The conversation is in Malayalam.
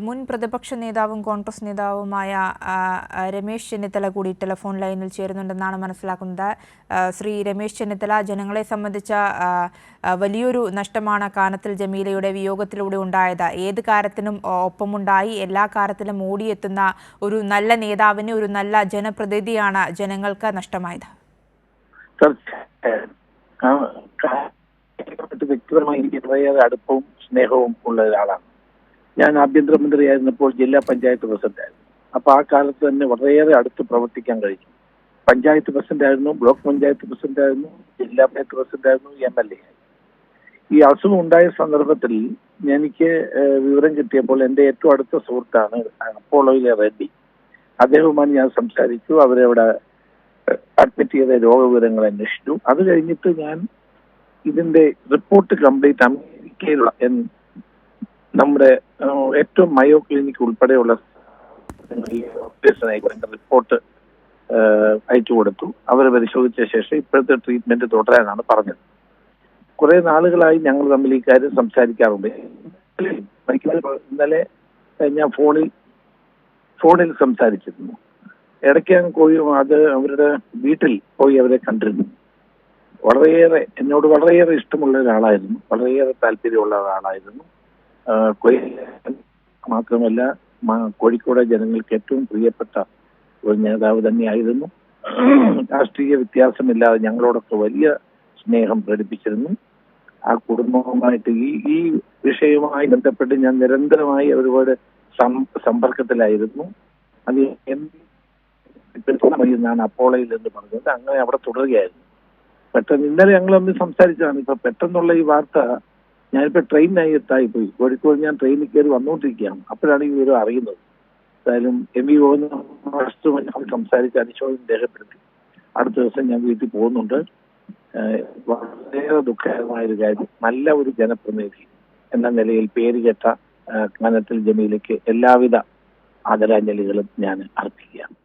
മുൻ പ്രതിപക്ഷ നേതാവും കോൺഗ്രസ് നേതാവുമായ രമേശ് ചെന്നിത്തല കൂടി ടെലിഫോൺ ലൈനിൽ ചേരുന്നുണ്ടെന്നാണ് മനസ്സിലാക്കുന്നത്. ശ്രീ രമേശ് ചെന്നിത്തല, ജനങ്ങളെ സംബന്ധിച്ച വലിയൊരു നഷ്ടമാണ് കാനത്തിൽ ജമീലയുടെ വിയോഗത്തിലൂടെ ഉണ്ടായത്. ഏത് കാര്യത്തിനും ഒപ്പമുണ്ടായി, എല്ലാ കാര്യത്തിലും ഓടിയെത്തുന്ന ഒരു നല്ല നേതാവിന്, ഒരു നല്ല ജനപ്രതിനിധിയാണ് ജനങ്ങൾക്ക് നഷ്ടമായത്. വ്യക്തിപരമായി എനിക്ക് വളരെയേറെ അടുപ്പവും സ്നേഹവും ഉള്ള ഒരാളാണ്. ഞാൻ ആഭ്യന്തരമന്ത്രിയായിരുന്നപ്പോൾ ജില്ലാ പഞ്ചായത്ത് പ്രസിഡന്റായിരുന്നു. അപ്പൊ ആ കാലത്ത് തന്നെ വളരെയേറെ അടുത്ത് പ്രവർത്തിക്കാൻ കഴിഞ്ഞു. പഞ്ചായത്ത് പ്രസിഡന്റായിരുന്നു, ബ്ലോക്ക് പഞ്ചായത്ത് പ്രസിഡന്റായിരുന്നു, ജില്ലാ പഞ്ചായത്ത് പ്രസിഡന്റായിരുന്നു, MLA. ഈ അസുഖം ഉണ്ടായ സന്ദർഭത്തിൽ എനിക്ക് വിവരം കിട്ടിയപ്പോൾ എൻ്റെ ഏറ്റവും അടുത്ത സുഹൃത്താണ് അപ്പോളോയിലെ റെഡ്ഡി. അദ്ദേഹവുമായി ഞാൻ സംസാരിച്ചു. അവരവിടെ അഡ്മിറ്റ് ചെയ്ത രോഗവിവരങ്ങൾ അന്വേഷിച്ചു. അത് കഴിഞ്ഞിട്ട് ഞാൻ ഇതിന്റെ റിപ്പോർട്ട് കംപ്ലീറ്റ് അമേരിക്കയിലുള്ള നമ്മുടെ ഏറ്റവും മയോ ക്ലിനിക് ഉൾപ്പെടെയുള്ള റിപ്പോർട്ട് അയച്ചു കൊടുത്തു. അവർ പരിശോധിച്ച ശേഷം ഇപ്പോഴത്തെ ട്രീറ്റ്മെന്റ് തുടരാനാണ് പറഞ്ഞത്. കുറെ നാളുകളായി ഞങ്ങൾ തമ്മിൽ ഈ കാര്യം സംസാരിക്കാറുണ്ട്. ഇന്നലെ ഞാൻ ഫോണിൽ സംസാരിച്ചിരുന്നു. ഇടയ്ക്ക് ഞാൻ അത് അവരുടെ വീട്ടിൽ പോയി അവരെ കണ്ടിരുന്നു. എന്നോട് വളരെയേറെ ഇഷ്ടമുള്ള ഒരാളായിരുന്നു, വളരെയേറെ താല്പര്യമുള്ള ഒരാളായിരുന്നു. മാത്രമല്ല കോഴിക്കോട് ജനങ്ങൾക്ക് ഏറ്റവും പ്രിയപ്പെട്ട ഒരു നേതാവ് തന്നെയായിരുന്നു. രാഷ്ട്രീയ വ്യത്യാസമില്ലാതെ ഞങ്ങളോടൊക്കെ വലിയ സ്നേഹം പ്രകടിപ്പിച്ചിരുന്നു. ആ കുടുംബവുമായിട്ട് ഈ വിഷയവുമായി ബന്ധപ്പെട്ട് ഞാൻ നിരന്തരമായി അവരോട് സമ്പർക്കത്തിലായിരുന്നു. അത് എന്നാണ് അപ്പോളയിൽ എന്ന് പറഞ്ഞത്. അങ്ങനെ അവിടെ തുടരുകയായിരുന്നു. പെട്ടെന്ന് ഇന്നലെ ഞങ്ങൾ തമ്മിൽ സംസാരിച്ചതാണ്. ഇപ്പൊ പെട്ടെന്നുള്ള ഈ വാർത്ത, ഞാനിപ്പോ ട്രെയിനിനായി എത്തായിപ്പോയി. കോഴിക്കോട് ഞാൻ ട്രെയിനിൽ കയറി വന്നുകൊണ്ടിരിക്കുകയാണ്. അപ്പോഴാണ് ഈ വിവരം അറിയുന്നത്. എന്തായാലും MV ഗോവിന്ദൻ സംസാരിച്ച് അനുശോചനം രേഖപ്പെടുത്തി. അടുത്ത ദിവസം ഞാൻ വീട്ടിൽ പോകുന്നുണ്ട്. വളരെ ദുഃഖകരമായൊരു കാര്യം. നല്ല ഒരു ജനപ്രതിനിധി എന്ന നിലയിൽ പേരുകേട്ട കാനത്തിൽ ജമീലയ്ക്ക് എല്ലാവിധ ആദരാഞ്ജലികളും ഞാൻ അർപ്പിക്കുകയാണ്.